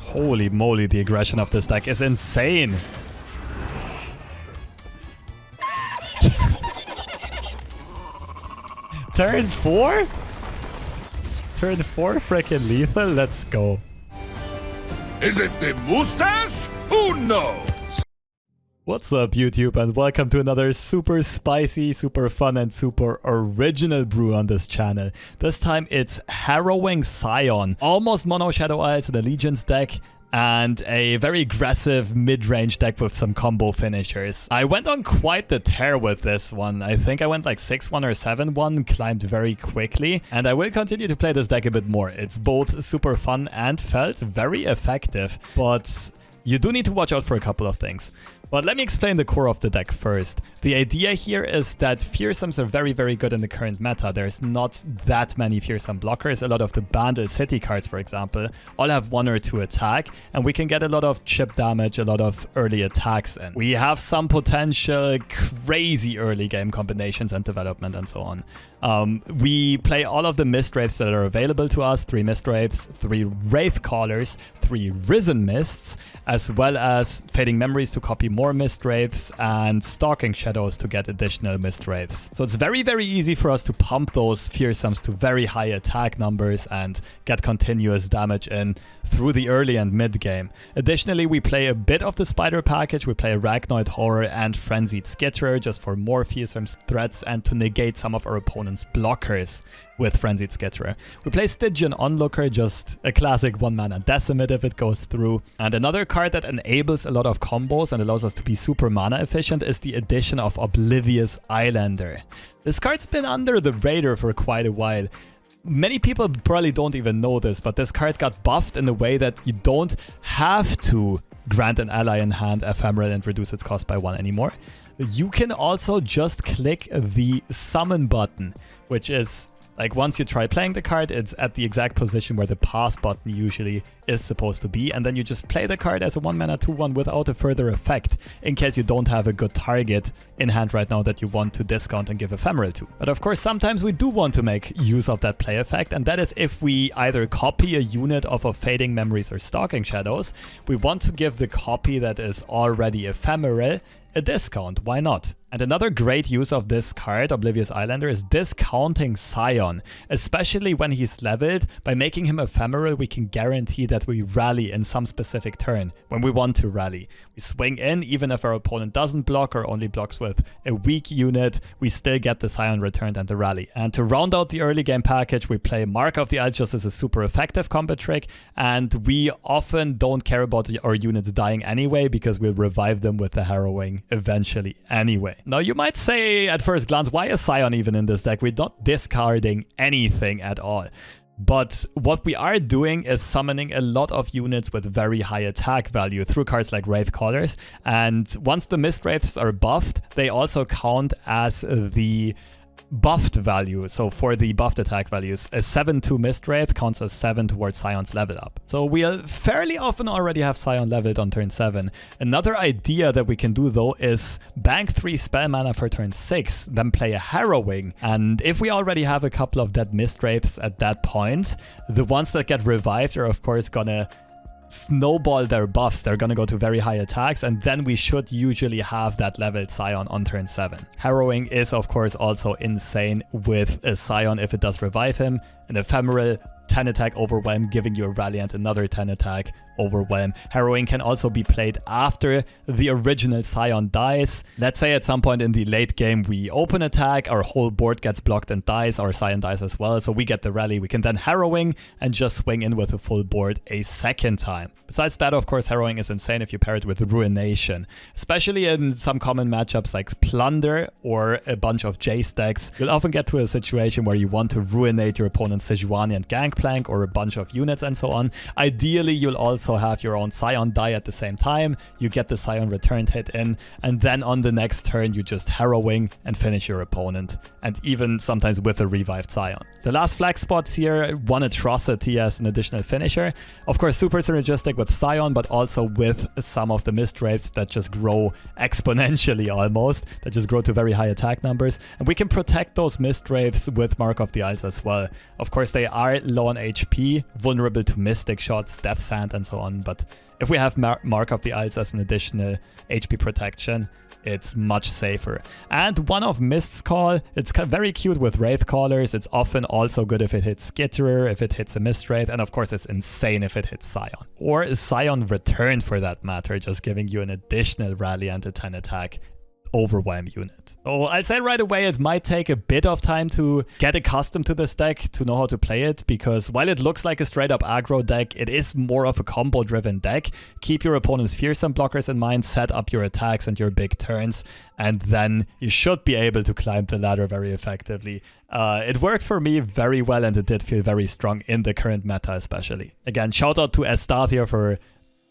Holy moly, the aggression of this deck is insane. Turn 4? Turn 4 freaking lethal? Let's go. Is it the mustache? Who knows? What's up, YouTube, and welcome to another super spicy, super fun, and super original brew on this channel. This time it's Harrowing Sion, almost mono Shadow Isles in the Legions deck, and a very aggressive mid-range deck with some combo finishers. I went on quite the tear with this one. I think I went like 6-1 or 7-1, climbed very quickly, and I will continue to play this deck a bit more. It's both super fun and felt very effective, but you do need to watch out for a couple of things. But let me explain the core of the deck first. The idea here is that Fearsomes are very, very good in the current meta. There's not that many Fearsome blockers. A lot of the bundle city cards, for example, all have 1 or 2 attack, and we can get a lot of chip damage, a lot of early attacks in. We have some potential crazy early game combinations and development and so on. We play all of the Miswraiths that are available to us, 3 Miswraiths, 3 Wraithcallers, 3 Risen Mists, as well as Fading Memories to copy more Miswraiths and Stalking Shadows to get additional Miswraiths. So it's very, very easy for us to pump those Fearsomes to very high attack numbers and get continuous damage in through the early and mid game. Additionally, we play a bit of the Spider package. We play Arachnoid Horror and Frenzied Skitterer just for more Fearsome threats and to negate some of our opponent's blockers with Frenzied Skitterer. We play Stygian Onlooker, just a classic 1-mana Decimate if it goes through. And another card that enables a lot of combos and allows us to be super mana efficient is the addition of Oblivious Islander. This card's been under the radar for quite a while. Many people probably don't even know this, but this card got buffed in a way that you don't have to grant an ally in hand Ephemeral and reduce its cost by 1 anymore. You can also just click the summon button, which is like once you try playing the card, it's at the exact position where the pass button usually is supposed to be, and then you just play the card as a 1-mana 2/1 without a further effect, in case you don't have a good target in hand right now that you want to discount and give Ephemeral to. But of course, sometimes we do want to make use of that play effect, and that is if we either copy a unit off of Fading Memories or Stalking Shadows, we want to give the copy that is already Ephemeral a discount. Why not? And another great use of this card, Oblivious Islander, is discounting Sion, especially when he's leveled. By making him Ephemeral, we can guarantee that we rally in some specific turn when we want to rally. We swing in, even if our opponent doesn't block or only blocks with a weak unit, we still get the Sion returned and the rally. And to round out the early game package, we play Mark of the Isles just as a super effective combo trick, and we often don't care about our units dying anyway because we'll revive them with the Harrowing eventually anyway. Now, you might say at first glance, why is Sion even in this deck? We're not discarding anything at all. But what we are doing is summoning a lot of units with very high attack value through cards like Wraithcallers. And once the Miswraiths are buffed, they also count as the buffed value. So for the buffed attack values, a 7/2 Miswraith counts as 7 towards Sion's level up. So we'll fairly often already have Sion leveled on turn 7. Another idea that we can do though is bank 3 spell mana for turn 6, then play a Harrowing. And if we already have a couple of dead Miswraiths at that point, the ones that get revived are of course gonna snowball their buffs. They're gonna go to very high attacks, and then we should usually have that leveled Sion on turn 7. Harrowing is of course also insane with a Sion if it does revive him. An Ephemeral 10 attack Overwhelm, giving you a rally and another 10 attack Overwhelm. Harrowing can also be played after the original Sion dies. Let's say at some point in the late game we open attack, our whole board gets blocked and dies, our Sion dies as well, so we get the rally. We can then Harrowing and just swing in with a full board a second time. Besides that, of course, Harrowing is insane if you pair it with Ruination, especially in some common matchups like Plunder or a bunch of Jace decks. You'll often get to a situation where you want to ruinate your opponent's Sejuani and Gangplank or a bunch of units and so on. Ideally, you'll also have your own Sion die at the same time. You get the Sion returned hit in, and then on the next turn, you just Harrowing and finish your opponent, and even sometimes with a revived Sion. The last flag spots here, one Atrocity as an additional finisher. Of course, super synergistic with Sion, but also with some of the Miswraiths that just grow exponentially almost, that just grow to very high attack numbers. And we can protect those Miswraiths with Mark of the Isles as well. Of course, they are low on HP, vulnerable to Mystic Shots, Death Sand, and so so on. But if we have Mark of the Isles as an additional HP protection, it's much safer. And one of Mist's Call, it's very cute with Wraith Callers. It's often also good if it hits Skitterer, if it hits a Mistwraith, and of course it's insane if it hits Sion. Or Sion Return for that matter, just giving you an additional rally and a 10 attack overwhelm unit. So I'll say right away it might take a bit of time to get accustomed to this deck, to know how to play it, because while it looks like a straight up aggro deck, it is more of a combo driven deck. Keep your opponent's fearsome blockers in mind, set up your attacks and your big turns, and then you should be able to climb the ladder very effectively. It worked for me very well, and it did feel very strong in the current meta especially. Again, shout out to xtacio for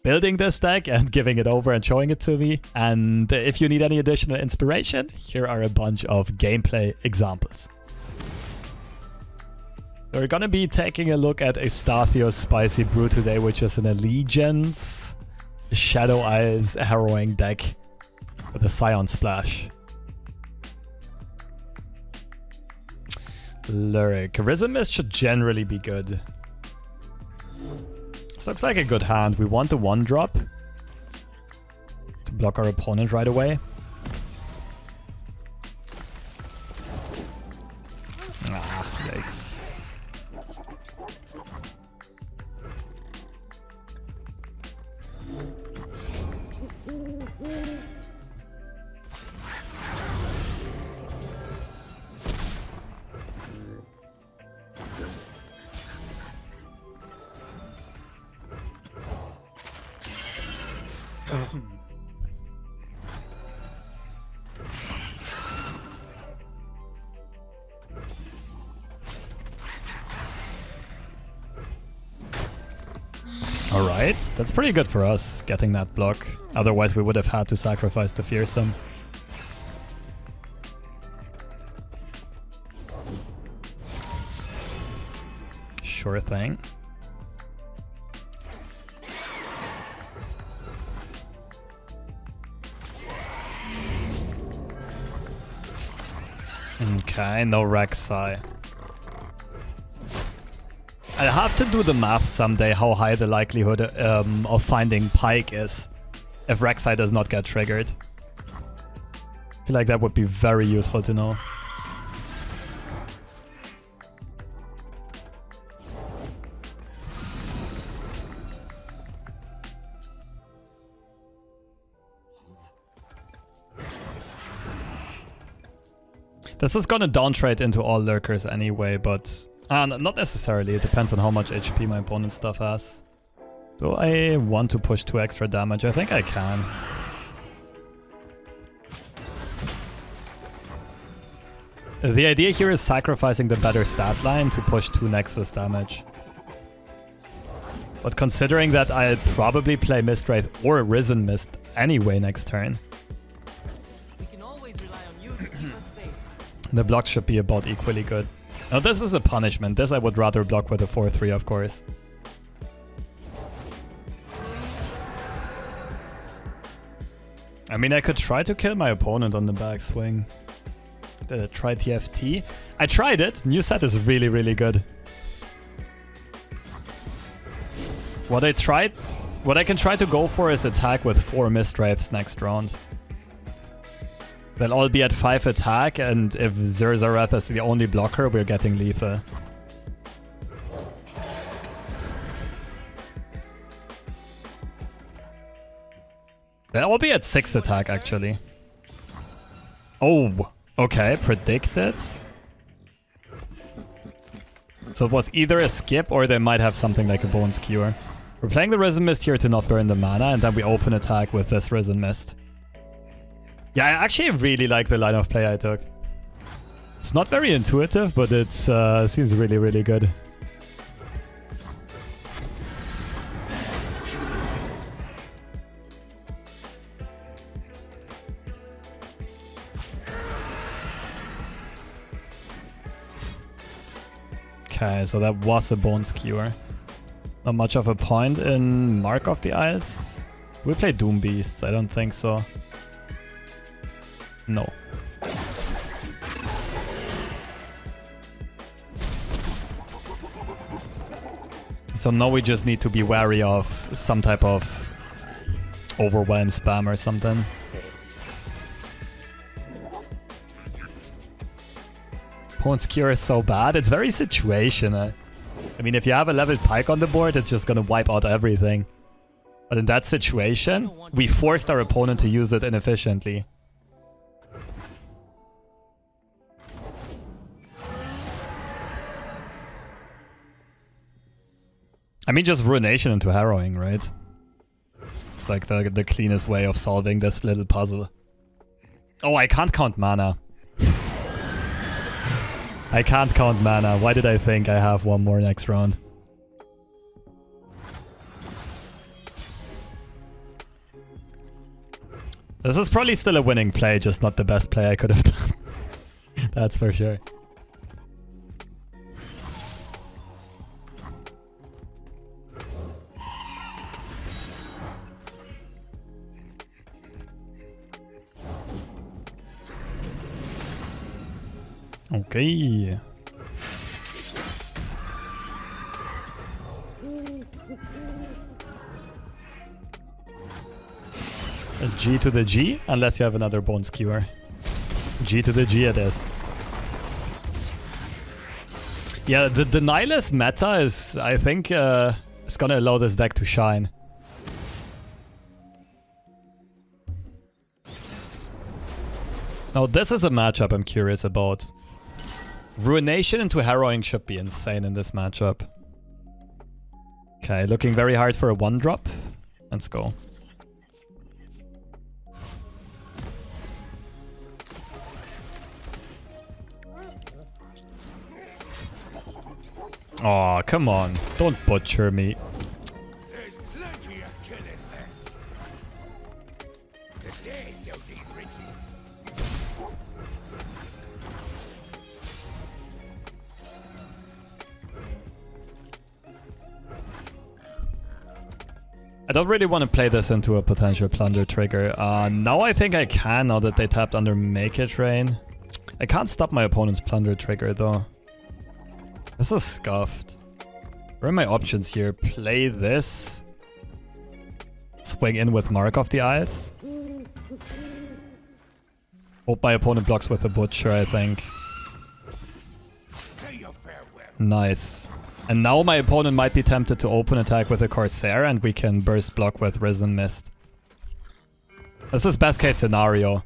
building this deck and giving it over and showing it to me. And if you need any additional inspiration, here are a bunch of gameplay examples. We're gonna be taking a look at xtacio's Spicy Brew today, which is an Allegiance Shadow Isles Harrowing deck with a Sion Splash. Lurk. Risen Mist should generally be good. This looks like a good hand. We want the 1-drop to block our opponent right away. Ah, yikes. Alright, that's pretty good for us, getting that block. Otherwise we would have had to sacrifice the Fearsome. Sure thing. Okay, no Rek'sai. I'll have to do the math someday how high the likelihood of finding Pyke is if Rek'sai does not get triggered. I feel like that would be very useful to know. This is gonna downtrade into all lurkers anyway, but not necessarily. It depends on how much HP my opponent's stuff has. Do I want to push 2 extra damage? I think I can. The idea here is sacrificing the better stat line to push 2 Nexus damage. But considering that I'll probably play Miswraiths or Risen Mist anyway next turn, the block should be about equally good. Now this is a punishment. This I would rather block with a 4-3, of course. I mean, I could try to kill my opponent on the backswing. Did I try TFT? I tried it. New set is really, really good. What I can try to go for is attack with 4 Miswraiths next round. They'll all be at 5 attack, and if Zerzareth is the only blocker, we're getting lethal. They'll all be at 6 attack, actually. Oh, okay, predicted. So it was either a skip, or they might have something like a Bone Skewer. We're playing the Risen Mist here to not burn the mana, and then we open attack with this Risen Mist. Yeah, I actually really like the line of play I took. It's not very intuitive, but it seems really, really good. Okay, so that was a Bone Skewer. Not much of a point in Mark of the Isles. We play Doom Beasts? I don't think so. No. So now we just need to be wary of some type of overwhelm spam or something. Opponent's cure is so bad. It's very situational. I mean, if you have a leveled Pyke on the board, it's just gonna wipe out everything. But in that situation, we forced our opponent to use it inefficiently. I mean, just Ruination into Harrowing, right? It's like the cleanest way of solving this little puzzle. Oh, I can't count mana. I can't count mana. Why did I think I have one more next round? This is probably still a winning play, just not the best play I could have done. That's for sure. Okay. A G to the G, unless you have another bone skewer. G to the G it is. Yeah, the Nihilist meta is, I think, is gonna allow this deck to shine. Now, this is a matchup I'm curious about. Ruination into Harrowing should be insane in this matchup. Okay, looking very hard for a 1-drop. Let's go. Aw, come on. Don't butcher me. There's plenty of killing left. The dead don't need riches. I don't really want to play this into a potential plunder trigger. Now I think I can, now that they tapped under Make It Rain. I can't stop my opponent's plunder trigger though. This is scuffed. Where are my options here? Play this. Swing in with Mark of the Isles. Hope my opponent blocks with the Butcher, I think. Say your farewell. Nice. And now my opponent might be tempted to open attack with a Corsair and we can burst block with Risen Mist. This is best case scenario.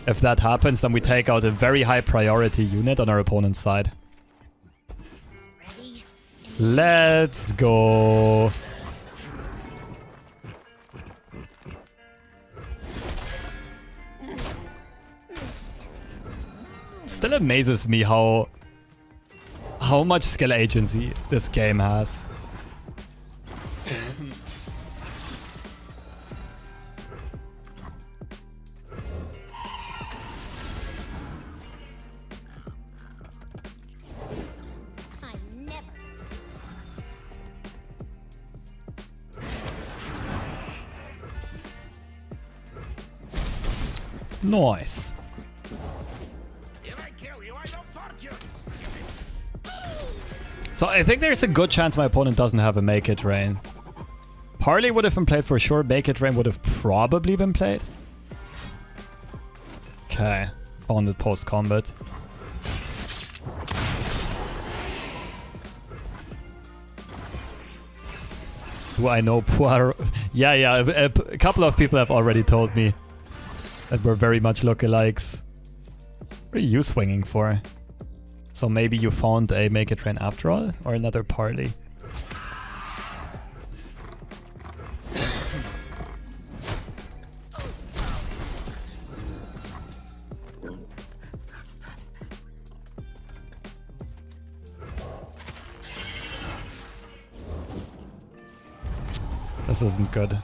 If that happens, then we take out a very high priority unit on our opponent's side. Let's go. Still amazes me how much skill agency this game has. Nice. So I think there's a good chance my opponent doesn't have a Make It Rain. Parley would have been played for sure. Make It Rain would have probably been played. Okay. Found it post-combat. Do I know Poirot? Yeah, a couple of people have already told me that we're very much lookalikes. What are you swinging for? So maybe you found a Make It Rain after all? Or another parley? This isn't good.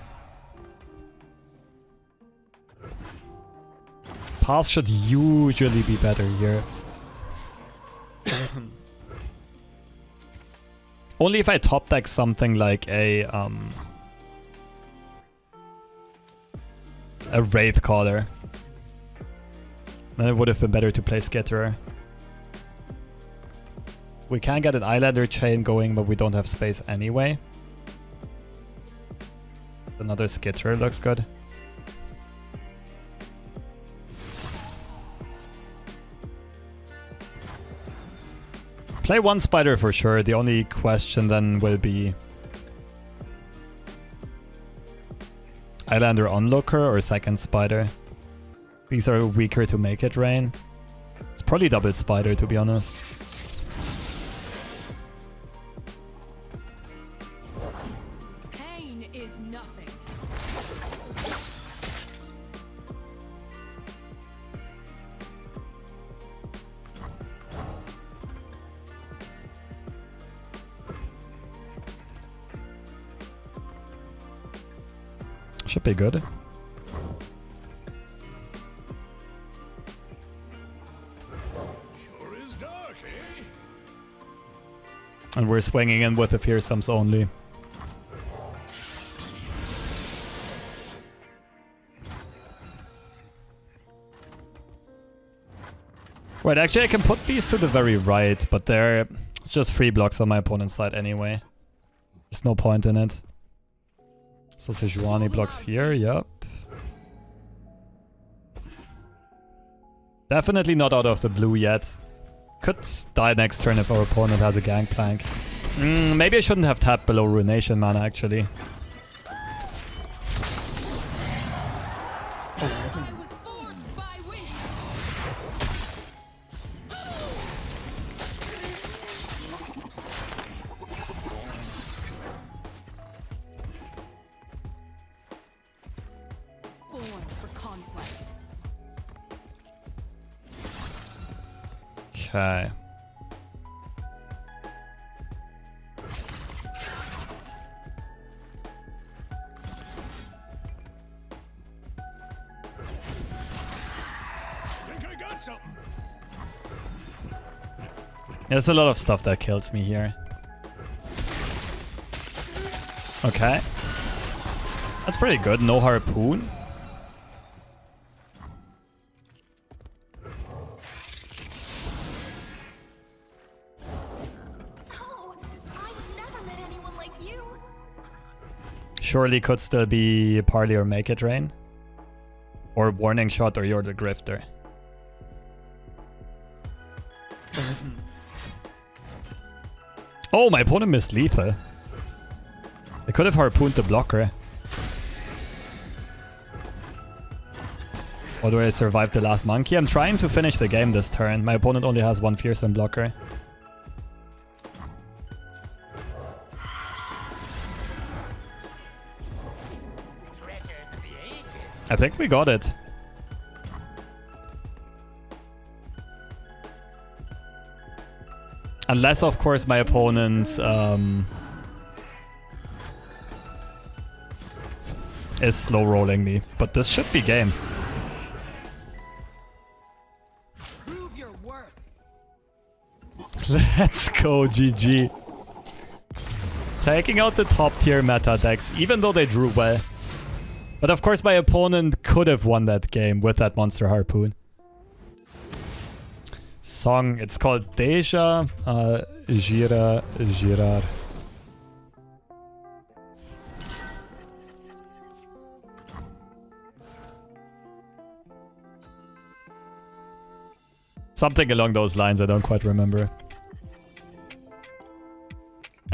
Pass should usually be better here. Only if I top deck something like a Wraith Caller. Then it would have been better to play Skitterer. We can get an Islander chain going, but we don't have space anyway. Another skitter looks good. Play one spider for sure. The only question then will be Islander onlooker or second spider. These are weaker to make it rain. It's probably double spider, to be honest. Pain is nothing. Should be good. Sure is dark, eh? And we're swinging in with the Fearsomes only. Right, actually I can put these to the very right, but it's just 3 blocks on my opponent's side anyway. There's no point in it. So Sejuani blocks here, yep. Definitely not out of the blue yet. Could die next turn if our opponent has a Gangplank. Maybe I shouldn't have tapped below Ruination mana actually. I was forged by wind. Born for conquest. Okay. Think I got something. There's a lot of stuff that kills me here. Okay. That's pretty good. No harpoon. Oh, I've never met anyone like you. Surely could still be Parley or Make It Rain. Or Warning Shot or You're the Grifter. Oh, my opponent missed lethal. I could have harpooned the blocker. Or do I survive the last monkey? I'm trying to finish the game this turn. My opponent only has 1 Fearsome blocker. I think we got it. Unless, of course, my opponent is slow rolling me. But this should be game. Prove your worth. Let's go, GG. Taking out the top tier meta decks, even though they drew well. But of course my opponent could have won that game with that monster harpoon. Song, it's called Deja Girar. Something along those lines, I don't quite remember.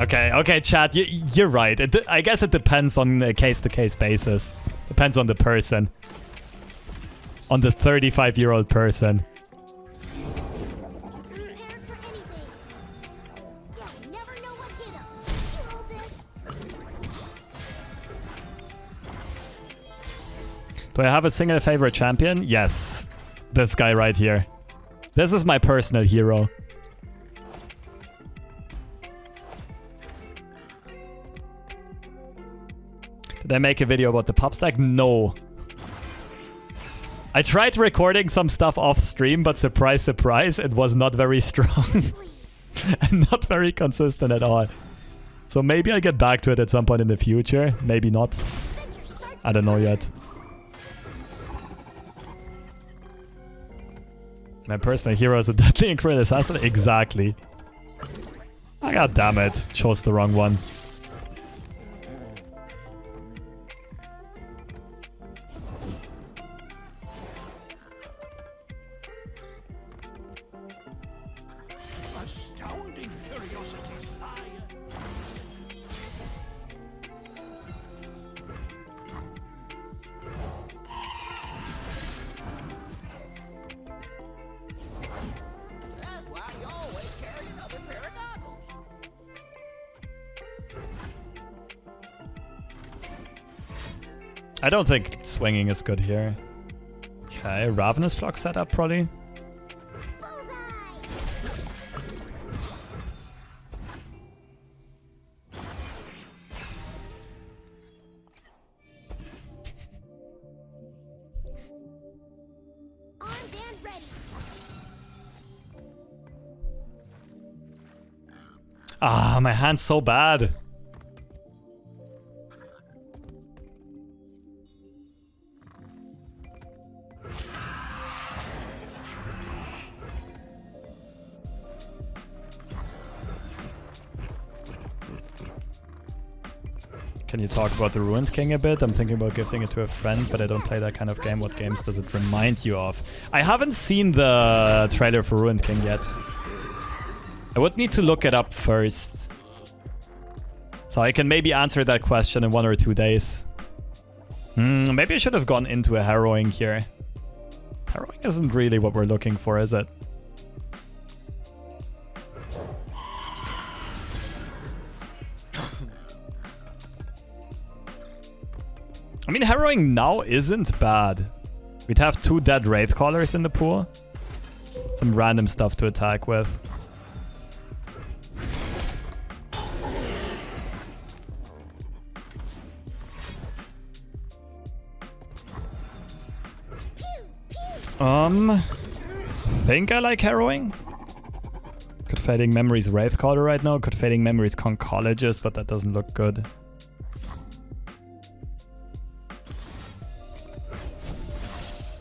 Okay, chat, you're right. I guess it depends on a case-to-case basis. Depends on the person. On the 35-year-old person. Prepared for anything. You'll never know what hit him. You hold this. Do I have a single favorite champion? Yes. This guy right here. This is my personal hero. Did I make a video about the pop stack? No. I tried recording some stuff off stream, but surprise, surprise, it was not very strong. And not very consistent at all. So maybe I'll get back to it at some point in the future. Maybe not. I don't know yet. My personal hero is a deadly Incredible Assassin? Exactly. I God damn it. Chose the wrong one. Astounding curiosities lie. That's why you always carry another pair of goggles. I don't think swinging is good here. Okay, Ravenous Flock setup probably. Armed and ready. Ah, my hand's so bad. Can you talk about the Ruined King a bit? I'm thinking about gifting it to a friend, but I don't play that kind of game. What games does it remind you of? I haven't seen the trailer for Ruined King yet. I would need to look it up first. So I can maybe answer that question in 1 or 2 days. Maybe I should have gone into a Harrowing here. Harrowing isn't really what we're looking for, is it? I mean, Harrowing now isn't bad. We'd have 2 dead Wraithcallers in the pool. Some random stuff to attack with. Think I like Harrowing. Could Fading Memories Wraithcaller right now. Could Fading Memories Conchologist, but that doesn't look good.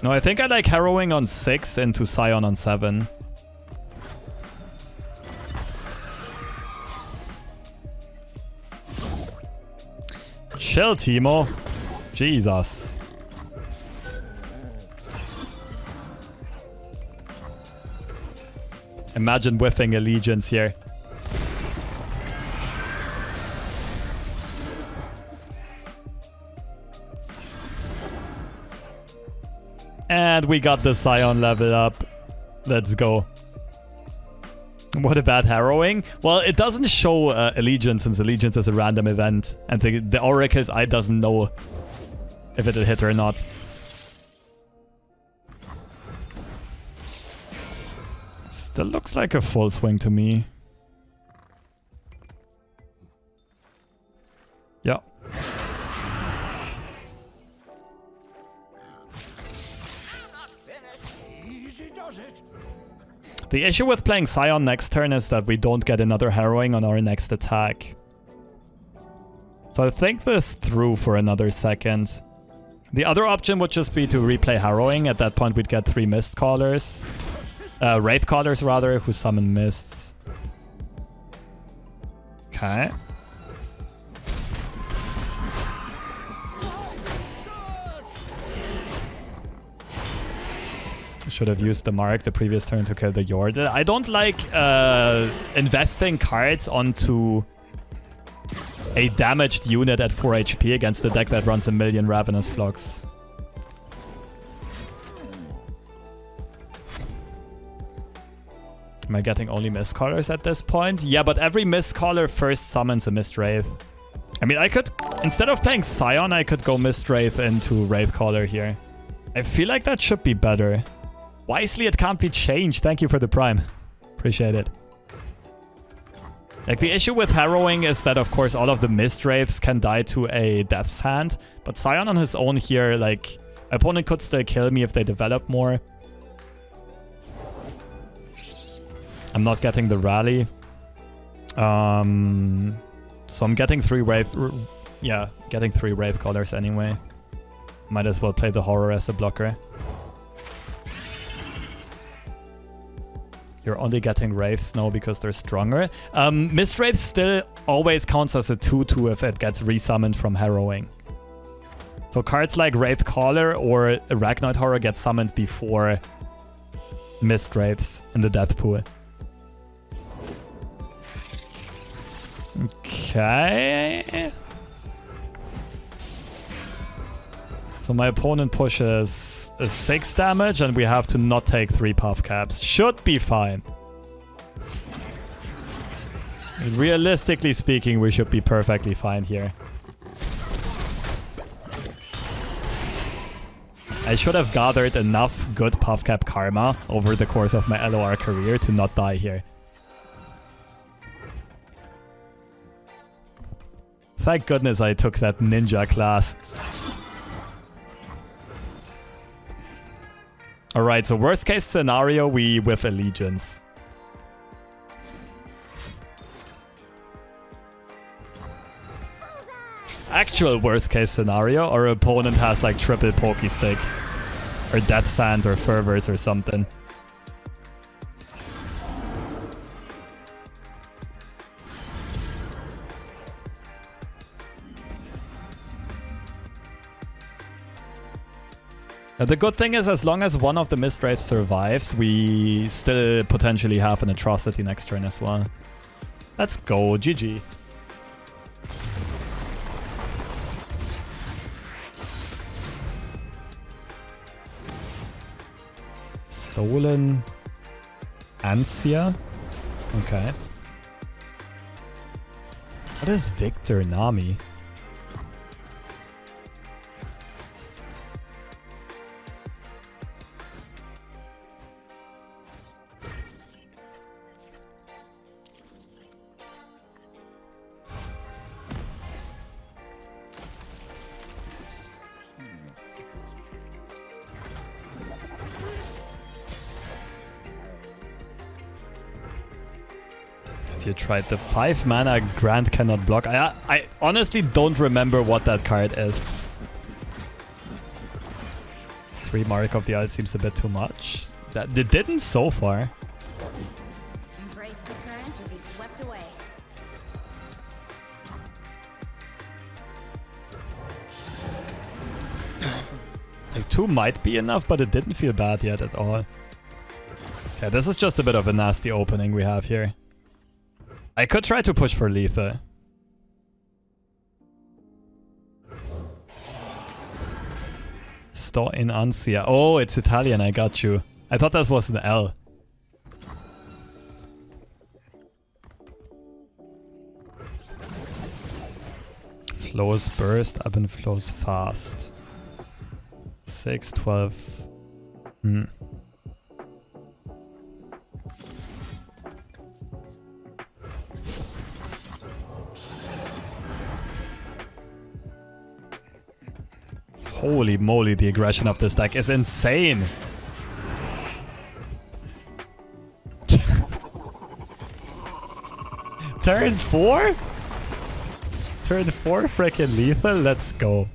No, I think I like Harrowing on 6 into Sion on 7. Chill, Teemo. Jesus. Imagine whiffing Allegiance here. And we got the Sion level up. Let's go. What about Harrowing? Well, it doesn't show Allegiance, since Allegiance is a random event. And the Oracle's Eye doesn't know if it'll hit or not. Still looks like a full swing to me. Yeah. Easy does it. The issue with playing Sion next turn is that we don't get another Harrowing on our next attack. So I think this through for another second. The other option would just be to replay Harrowing. At that point we'd get 3 Mist Callers. Wraith Callers rather, who summon Mists. Okay. Should have used the Mark the previous turn to kill the Yordle. I don't like investing cards onto a damaged unit at 4 HP against a deck that runs a million Ravenous Flocks. Am I getting only Mist Callers at this point? Yeah, but every Mist Caller first summons a Miswraith. I mean, I could, instead of playing Sion, I could go Miswraith into Wraithcaller here. I feel like that should be better. Wisely, it can't be changed. Thank you for the Prime. Appreciate it. Like, the issue with Harrowing is that, of course, all of the Miswraiths can die to a Death's Hand. But Sion on his own here, like, opponent could still kill me if they develop more. I'm not getting the rally. So I'm getting 3 Wraith... Yeah, getting 3 Wraithcallers anyway. Might as well play the Horror as a blocker. You're only getting Wraiths now because they're stronger. Miswraiths still always counts as a 2-2 if it gets resummoned from Harrowing. So cards like Wraith Caller or Arachnoid Horror get summoned before Miswraiths in the death pool. Okay. So my opponent pushes a 6 damage and we have to not take 3 puff caps. Should be fine. Realistically speaking, we should be perfectly fine here. I should have gathered enough good puff cap karma over the course of my LOR career to not die here. Thank goodness I took that ninja class. Alright, so worst case scenario, we whiff Allegiance. Actual worst case scenario, our opponent has like triple Pokey Stick. Or Death Sand or Fervors or something. The good thing is, as long as one of the Miswraiths survives, we still potentially have an Atrocity next turn as well. Let's go, GG. Stolen Ansia? Okay. What is Viktor Nami? You tried the 5 mana Grant cannot block. I honestly don't remember what that card is. 3 Mark of the Isle seems a bit too much. That it didn't so far. Embrace the current or be swept away. Like 2 might be enough, but it didn't feel bad yet at all. Okay, this is just a bit of a nasty opening we have here. I could try to push for lethal. Sto in Ansia. Oh, it's Italian, I got you. I thought that was an L. Flows burst, up and flows fast. 6, 12. Holy moly, the aggression of this deck is insane. Turn 4? Turn 4 freaking lethal? Let's go.